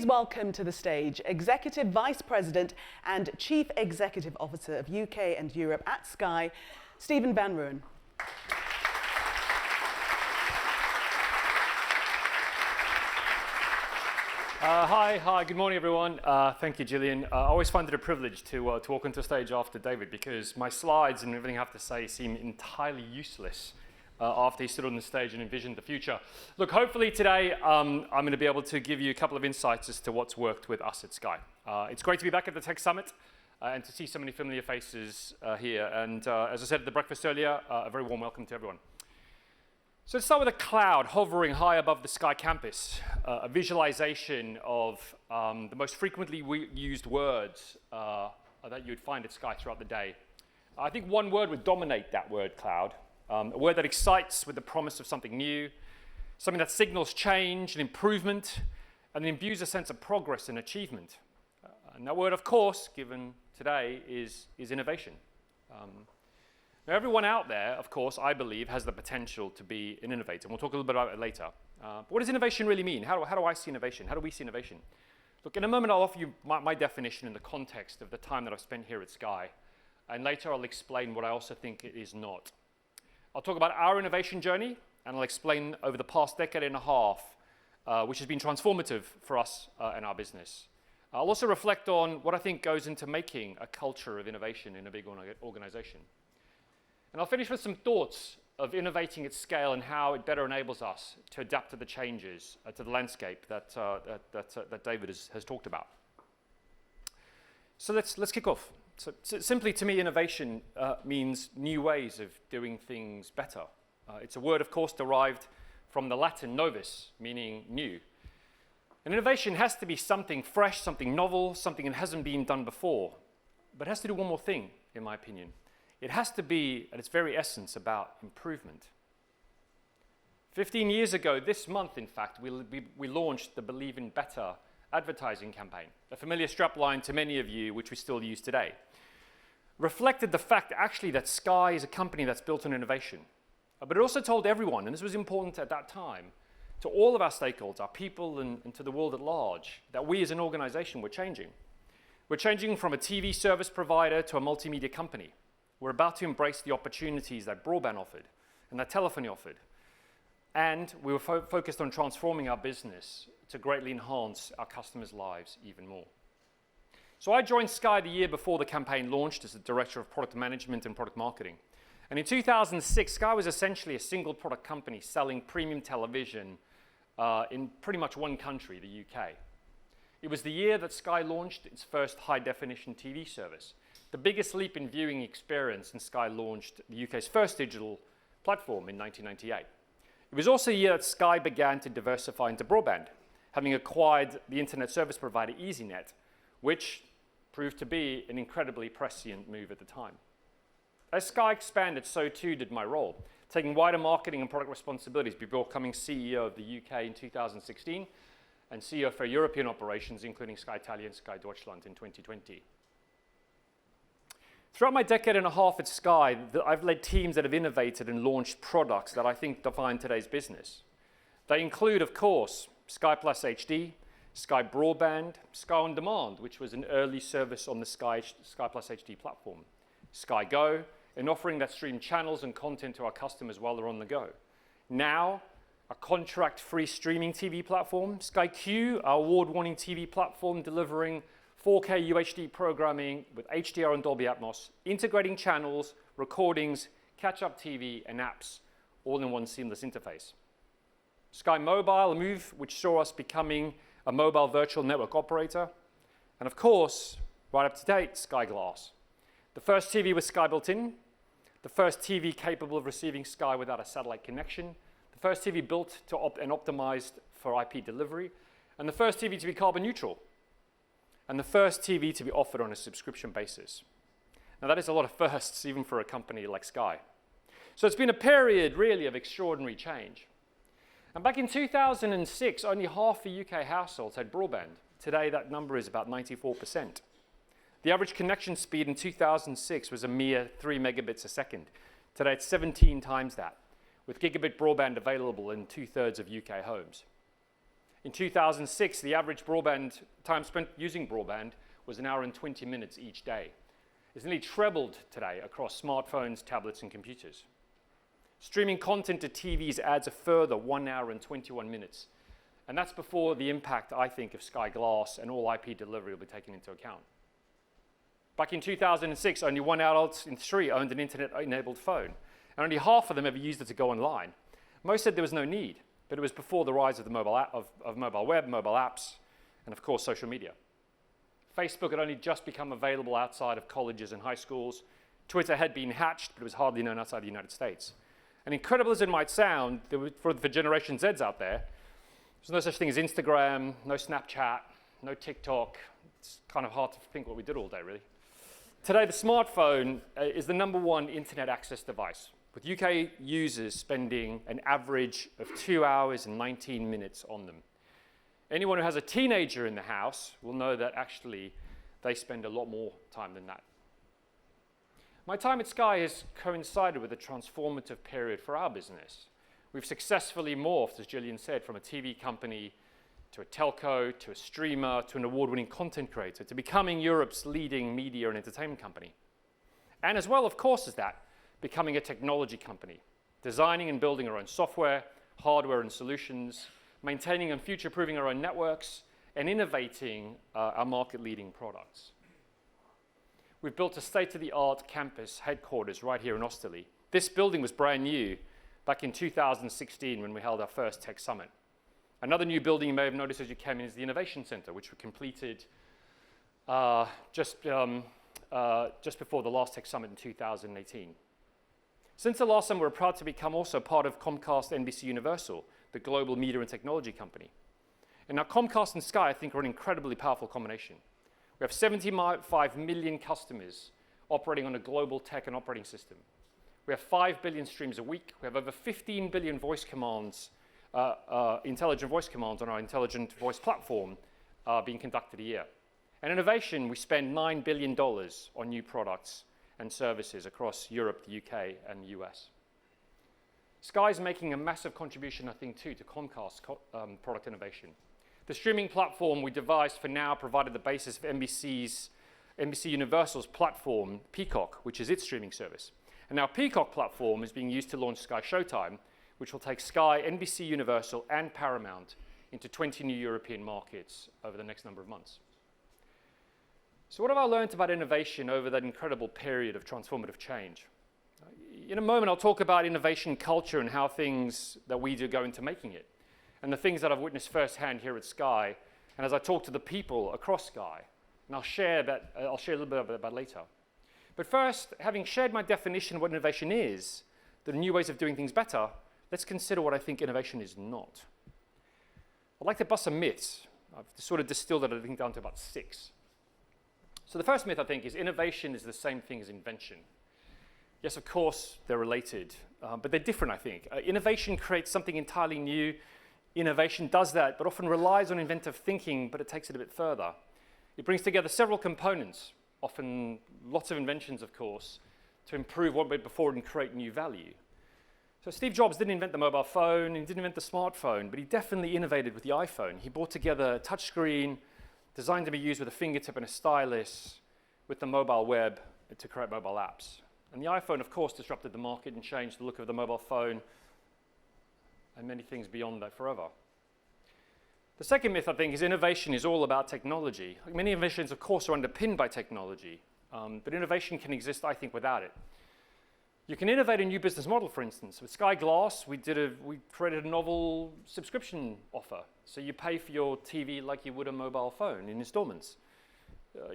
please welcome to the stage Executive Vice President and Chief Executive Officer of UK and Europe at Sky, Stephen Van Rooyen. Hi, good morning everyone. Thank you, Gillian. I always find it a privilege to walk onto stage after David because my slides and everything I have to say seem entirely useless after he stood on the stage and envisioned the future. Look, hopefully today I'm going to be able to give you a couple of insights as to what's worked with us at Sky. It's great to be back at the Tech Summit and to see so many familiar faces here. And as I said at the breakfast earlier, a very warm welcome to everyone. So let's start with a cloud hovering high above the Sky campus, a visualization of the most frequently used words that you'd find at Sky throughout the day. I think one word would dominate that word, cloud, a word that excites with the promise of something new, something that signals change and improvement, and imbues a sense of progress and achievement. And that word, of course, given today, is innovation. Now, everyone out there, of course, I believe, has the potential to be an innovator. And we'll talk a little bit about it later. But what does innovation really mean? How do I see innovation? How do we see innovation? Look, in a moment, I'll offer you my definition in the context of the time that I've spent here at Sky. And later, I'll explain what I also think it is not. I'll talk about our innovation journey, and I'll explain over the past decade and a half, which has been transformative for us and our business. I'll also reflect on what I think goes into making a culture of innovation in a big organization. And I'll finish with some thoughts of innovating at scale and how it better enables us to adapt to the changes, to the landscape that David has talked about. So let's kick off. So simply, to me, innovation means new ways of doing things better. It's a word, of course, derived from the Latin novus, meaning new. And innovation has to be something fresh, something novel, something that hasn't been done before. But it has to do one more thing, in my opinion. It has to be, at its very essence, about improvement. 15 years ago, this month, in fact, we launched the Believe in Better advertising campaign, a familiar strapline to many of you, which we still use today. Reflected the fact, actually, that Sky is a company that's built on innovation. But it also told everyone, and this was important at that time, to all of our stakeholders, our people, and to the world at large, that we as an organization were changing. We're changing from a TV service provider to a multimedia company. We're about to embrace the opportunities that broadband offered and that telephony offered. And we were focused on transforming our business to greatly enhance our customers' lives even more. So I joined Sky the year before the campaign launched as the Director of Product Management and Product Marketing. And in 2006, Sky was essentially a single product company selling premium television in pretty much one country, the UK. It was the year that Sky launched its first high-definition TV service, the biggest leap in viewing experience since Sky launched the UK's first digital platform in 1998. It was also a year that Sky began to diversify into broadband, having acquired the internet service provider EasyNet, which proved to be an incredibly prescient move at the time. As Sky expanded, so too did my role, taking wider marketing and product responsibilities before becoming CEO of the UK in 2016 and CEO for European operations, including Sky Italia and Sky Deutschland in 2020. Throughout my decade and a half at Sky, I've led teams that have innovated and launched products that I think define today's business. They include, of course, Sky Plus HD, Sky Broadband, Sky On Demand, which was an early service on the Sky Plus HD platform, Sky Go, an offering that streamed channels and content to our customers while they're on the go. Now, a contract-free streaming TV platform, Sky Q, our award-winning TV platform delivering 4K UHD programming with HDR and Dolby Atmos, integrating channels, recordings, catch-up TV, and apps, all in one seamless interface. Sky Mobile, a move which saw us becoming a mobile virtual network operator. And of course, right up to date, Sky Glass, the first TV with Sky built in, the first TV capable of receiving Sky without a satellite connection, the first TV built and optimized for IP delivery, and the first TV to be carbon neutral, and the first TV to be offered on a subscription basis. Now that is a lot of firsts, even for a company like Sky. So it's been a period, really, of extraordinary change. And back in 2006, only half the UK households had broadband. Today, that number is about 94%. The average connection speed in 2006 was a mere 3 megabits a second. Today, it's 17 times that, with gigabit broadband available in 2/3 of UK homes. In 2006, the average broadband time spent using broadband was 1 hour and 20 minutes each day. It's nearly trebled today across smartphones, tablets, and computers. Streaming content to TVs adds a further 1 hour and 21 minutes. And that's before the impact, I think, of Sky Glass and all IP delivery will be taken into account. Back in 2006, only 1 adult in 3 owned an internet-enabled phone, and only half of them ever used it to go online. Most said there was no need, but it was before the rise of the mobile web, mobile apps, and of course, social media. Facebook had only just become available outside of colleges and high schools. Twitter had been hatched, but it was hardly known outside the United States. And incredible as it might sound, for Generation Zs out there, there's no such thing as Instagram, no Snapchat, no TikTok. It's kind of hard to think what we did all day, really. Today, the smartphone is the #1 internet access device, with UK users spending an average of 2 hours and 19 minutes on them. Anyone who has a teenager in the house will know that actually they spend a lot more time than that. My time at Sky has coincided with a transformative period for our business. We've successfully morphed, as Gillian said, from a TV company to a telco, to a streamer, to an award-winning content creator, to becoming Europe's leading media and entertainment company. And as well, of course, as that, becoming a technology company, designing and building our own software, hardware and solutions, maintaining and future-proofing our own networks, and innovating our market-leading products. We've built a state-of-the-art campus headquarters right here in Osterley. This building was brand new back in 2016 when we held our first tech summit. Another new building you may have noticed as you came in is the Innovation Center, which we completed just before the last tech summit in 2018. Since the last summer, we're proud to become also part of Comcast NBC Universal, the global media and technology company. And now Comcast and Sky, I think, are an incredibly powerful combination. We have 75 million customers operating on a global tech and operating system. We have 5 billion streams a week. We have over 15 billion voice commands, intelligent voice commands on our intelligent voice platform being conducted a year. And innovation, we spend $9 billion on new products and services across Europe, the UK, and the US. Sky is making a massive contribution, I think, too, to Comcast's product innovation. The streaming platform we devised for now provided the basis of NBC Universal's platform, Peacock, which is its streaming service. And now Peacock platform is being used to launch Sky Showtime, which will take Sky, NBC Universal, and Paramount into 20 new European markets over the next number of months. So what have I learned about innovation over that incredible period of transformative change? In a moment, I'll talk about innovation culture and how things that we do go into making it, and the things that I've witnessed firsthand here at Sky, and as I talk to the people across Sky. And I'll share a little bit about that later. But first, having shared my definition of what innovation is, the new ways of doing things better, let's consider what I think innovation is not. I'd like to bust some myths. I've sort of distilled it, I think, down to about 6. So the first myth, I think, is innovation is the same thing as invention. Yes, of course, they're related, but they're different, I think. Innovation creates something entirely new. Innovation does that, but often relies on inventive thinking, but it takes it a bit further. It brings together several components, often lots of inventions, of course, to improve what went before and create new value. So Steve Jobs didn't invent the mobile phone, he didn't invent the smartphone, but he definitely innovated with the iPhone. He brought together a touchscreen, designed to be used with a fingertip and a stylus, with the mobile web to create mobile apps. And the iPhone, of course, disrupted the market and changed the look of the mobile phone and many things beyond that forever. The second myth, I think, is innovation is all about technology. Many innovations, of course, are underpinned by technology, but innovation can exist, I think, without it. You can innovate a new business model, for instance. With Sky Glass, we created a novel subscription offer. So you pay for your TV like you would a mobile phone in installments.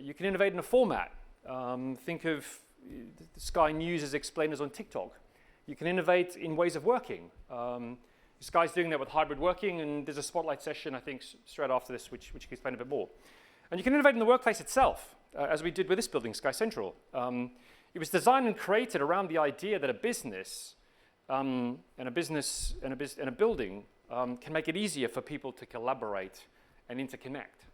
You can innovate in a format. Think of Sky News as explainers on TikTok. You can innovate in ways of working. Sky's doing that with hybrid working, and there's a spotlight session, I think, straight after this, which can explain a bit more. And you can innovate in the workplace itself, as we did with this building, Sky Central. It was designed and created around the idea that a business and a building can make it easier for people to collaborate and interconnect.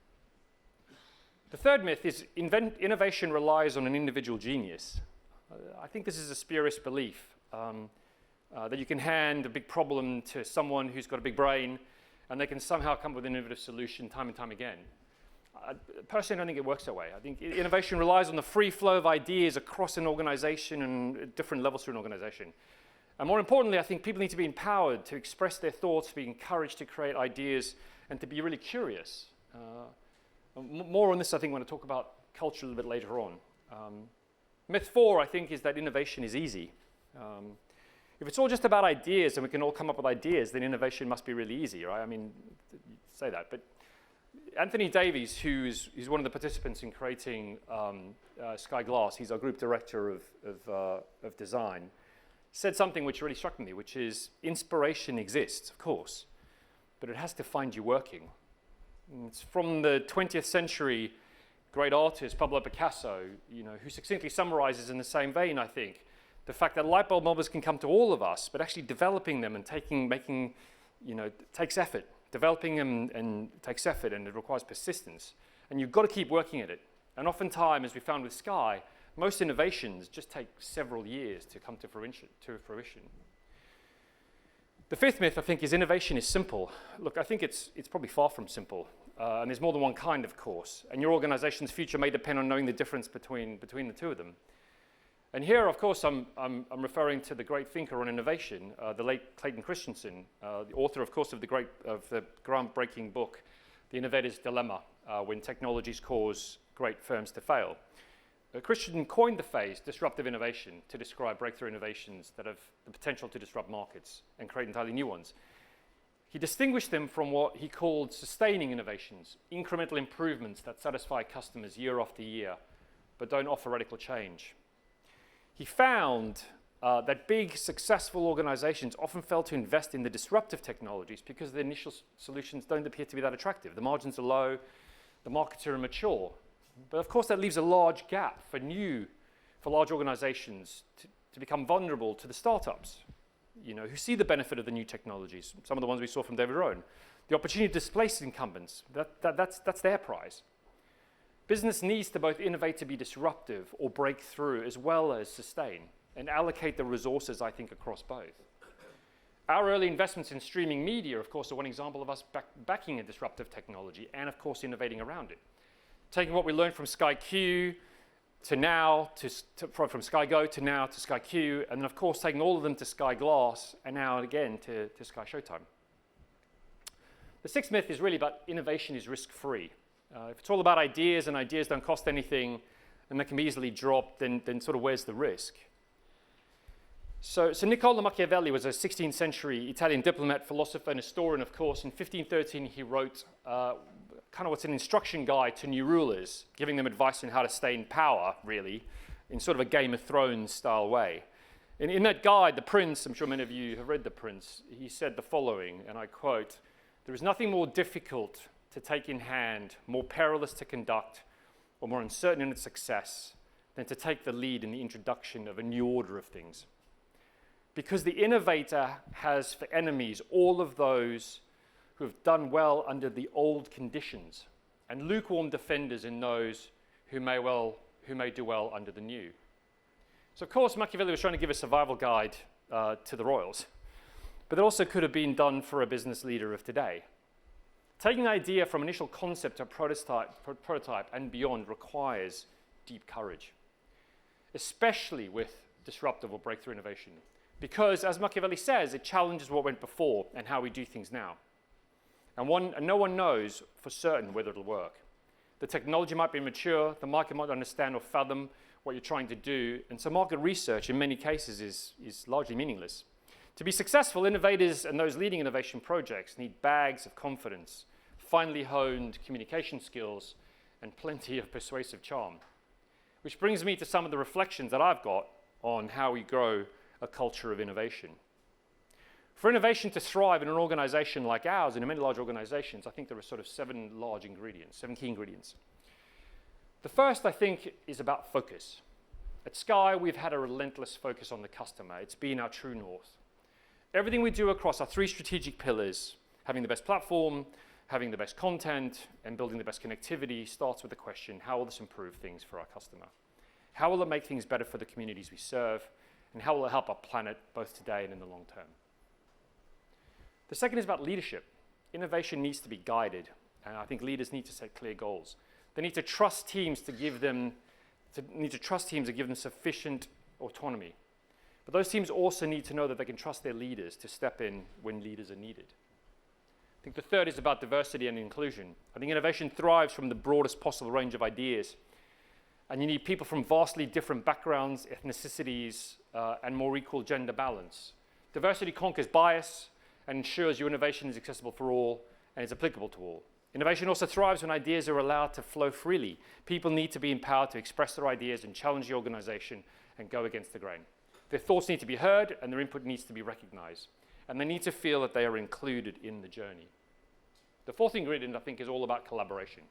The third myth is innovation relies on an individual genius. I think this is a spurious belief that you can hand a big problem to someone who's got a big brain and they can somehow come up with an innovative solution time and time again. Personally, I don't think it works that way. I think innovation relies on the free flow of ideas across an organization and at different levels through an organization. And more importantly, I think people need to be empowered to express their thoughts, to be encouraged to create ideas, and to be really curious. More on this, I think, when I talk about culture a little bit later on. Myth 4, I think, is that innovation is easy. If it's all just about ideas and we can all come up with ideas, then innovation must be really easy, right? I mean, say that. But Anthony Davies, who's one of the participants in creating Sky Glass, he's our group director of design, said something which really struck me, which is inspiration exists, of course, but it has to find you working. And it's from the 20th century great artist Pablo Picasso, who succinctly summarizes in the same vein, I think, the fact that light bulb moments can come to all of us, but actually developing them and takes effort. Developing them and takes effort, and it requires persistence. And you've got to keep working at it. And oftentimes, as we found with Sky, most innovations just take several years to come to fruition. The fifth myth, I think, is innovation is simple. Look, I think it's probably far from simple. And there's more than one kind, of course. And your organization's future may depend on knowing the difference between the two of them. And here, of course, I'm referring to the great thinker on innovation, the late Clayton Christensen, the author, of course, of the groundbreaking book, The Innovator's Dilemma, When Technologies Cause Great Firms to Fail. Christensen coined the phrase disruptive innovation to describe breakthrough innovations that have the potential to disrupt markets and create entirely new ones. He distinguished them from what he called sustaining innovations, incremental improvements that satisfy customers year after year, but don't offer radical change. He found that big, successful organizations often fail to invest in the disruptive technologies because the initial solutions don't appear to be that attractive. The margins are low, the markets are immature. But of course, that leaves a large gap for large organizations to become vulnerable to the startups, who see the benefit of the new technologies, some of the ones we saw from David Rohn. The opportunity to displace incumbents, that's their prize. Business needs to both innovate to be disruptive or break through, as well as sustain, and allocate the resources, I think, across both. Our early investments in streaming media, of course, are one example of us backing a disruptive technology and, of course, innovating around it. Taking what we learned from Sky Q from Sky Go to now to Sky Q, and then, of course, taking all of them to Sky Glass, and now again to Sky Showtime. The sixth myth is really about innovation is risk-free. If it's all about ideas and ideas don't cost anything and they can be easily dropped, then sort of where's the risk? So Niccolò Machiavelli was a 16th century Italian diplomat, philosopher, and historian, of course. In 1513, he wrote kind of what's an instruction guide to new rulers, giving them advice on how to stay in power, really, in sort of a Game of Thrones style way. In that guide, the prince, I'm sure many of you have read The Prince, he said the following, and I quote, "There is nothing more difficult to take in hand, more perilous to conduct, or more uncertain in its success than to take the lead in the introduction of a new order of things. Because the innovator has for enemies all of those who have done well under the old conditions, and lukewarm defenders in those who may do well under the new." So of course, Machiavelli was trying to give a survival guide to the royals, but it also could have been done for a business leader of today. Taking an idea from initial concept to prototype and beyond requires deep courage, especially with disruptive or breakthrough innovation, because, as Machiavelli says, it challenges what went before and how we do things now. And no one knows for certain whether it'll work. The technology might be mature, the market might understand or fathom what you're trying to do, and so market research in many cases is largely meaningless. To be successful, innovators and those leading innovation projects need bags of confidence, finely honed communication skills, and plenty of persuasive charm. Which brings me to some of the reflections that I've got on how we grow a culture of innovation. For innovation to thrive in an organization like ours, and in many large organizations, I think there are sort of seven key ingredients. The first, I think, is about focus. At Sky, we've had a relentless focus on the customer. It's been our true north. Everything we do across our three strategic pillars, having the best platform, having the best content, and building the best connectivity, starts with the question, how will this improve things for our customer? How will it make things better for the communities we serve? And how will it help our planet both today and in the long term? The second is about leadership. innovation needs to be guided, and I think leaders need to set clear goals. They need to trust teams to give them sufficient autonomy. But those teams also need to know that they can trust their leaders to step in when leaders are needed. I think the third is about diversity and inclusion. I think innovation thrives from the broadest possible range of ideas. And you need people from vastly different backgrounds, ethnicities, and more equal gender balance. Diversity conquers bias and ensures your innovation is accessible for all and is applicable to all. Innovation also thrives when ideas are allowed to flow freely. People need to be empowered to express their ideas and challenge the organization and go against the grain. Their thoughts need to be heard and their input needs to be recognized. And they need to feel that they are included in the journey. The fourth ingredient, I think, is all about collaboration.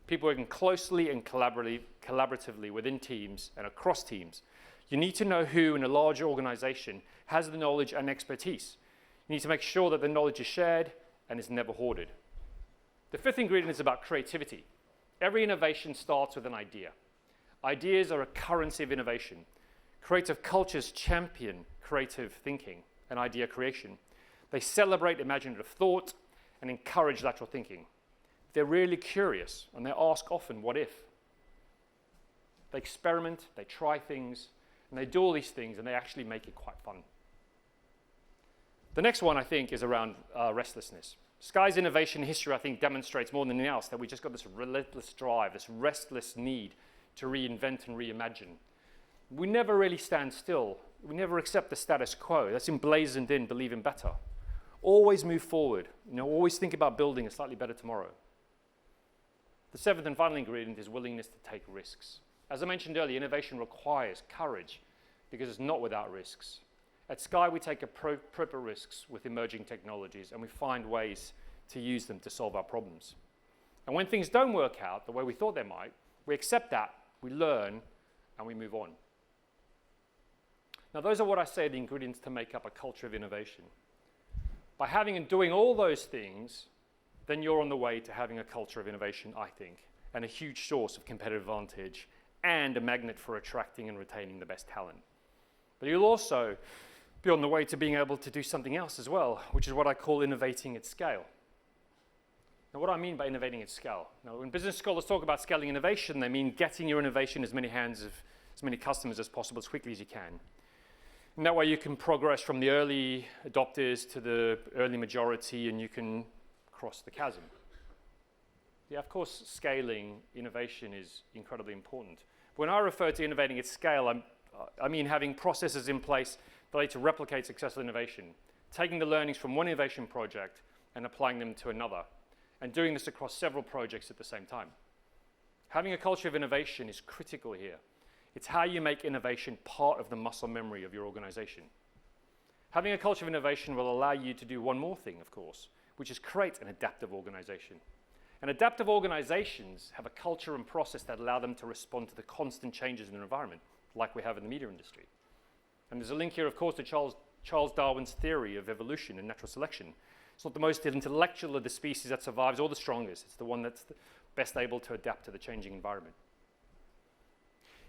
People working closely and collaboratively within teams and across teams. You need to know who in a larger organization has the knowledge and expertise. You need to make sure that the knowledge is shared and is never hoarded. The fifth ingredient is about creativity. Every innovation starts with an idea. Ideas are a currency of innovation. Creative cultures champion creative thinking and idea creation. They celebrate imaginative thought and encourage lateral thinking. They're really curious, and they ask often, what if? They experiment, they try things, and they do all these things, and they actually make it quite fun. The next one, I think, is around restlessness. Sky's innovation history, I think, demonstrates more than anything else that we just got this relentless drive, this restless need to reinvent and reimagine. We never really stand still. We never accept the status quo. That's emblazoned in believing better. Always move forward. Always think about building a slightly better tomorrow. The seventh and final ingredient is willingness to take risks. As I mentioned earlier, innovation requires courage because it's not without risks. At Sky, we take appropriate risks with emerging technologies and we find ways to use them to solve our problems. And when things don't work out the way we thought they might, we accept that, we learn, and we move on. Now, those are what I say are the ingredients to make up a culture of innovation. By having and doing all those things, then you're on the way to having a culture of innovation, I think, and a huge source of competitive advantage and a magnet for attracting and retaining the best talent. But you'll also be on the way to being able to do something else as well, which is what I call innovating at scale. Now, what do I mean by innovating at scale? Now, when business scholars talk about scaling innovation, they mean getting your innovation in as many hands of as many customers as possible as quickly as you can. And that way you can progress from the early adopters to the early majority and you can cross the chasm. Yeah, of course, scaling innovation is incredibly important. When I refer to innovating at scale, I mean having processes in place that allow you to replicate successful innovation, taking the learnings from one innovation project and applying them to another, and doing this across several projects at the same time. Having a culture of innovation is critical here. It's how you make innovation part of the muscle memory of your organization. Having a culture of innovation will allow you to do one more thing, of course, which is create an adaptive organization. And adaptive organizations have a culture and process that allow them to respond to the constant changes in their environment, like we have in the media industry. And there's a link here, of course, to Charles Darwin's theory of evolution and natural selection. It's not the most intellectual of the species that survives or the strongest. It's the one that's best able to adapt to the changing environment.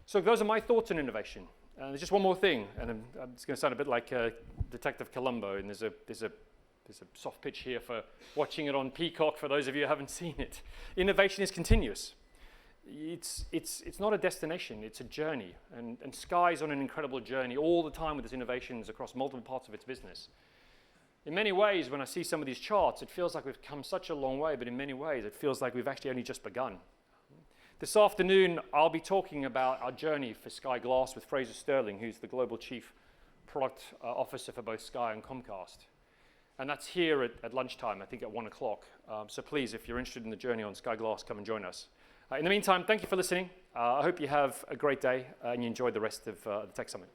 So those are my thoughts on innovation. There's just one more thing, and it's going to sound a bit like Detective Columbo, and there's a soft pitch here for watching it on Peacock for those of you who haven't seen it. Innovation is continuous. It's not a destination, it's a journey. And Sky's on an incredible journey all the time with its innovations across multiple parts of its business. In many ways, when I see some of these charts, it feels like we've come such a long way, but in many ways, it feels like we've actually only just begun. This afternoon, I'll be talking about our journey for Sky Glass with Fraser Sterling, who's the Global Chief Product Officer for both Sky and Comcast. And that's here at lunchtime, I think at 1 o'clock. So please, if you're interested in the journey on Sky Glass, come and join us. In the meantime, thank you for listening. I hope you have a great day and you enjoy the rest of the Tech Summit.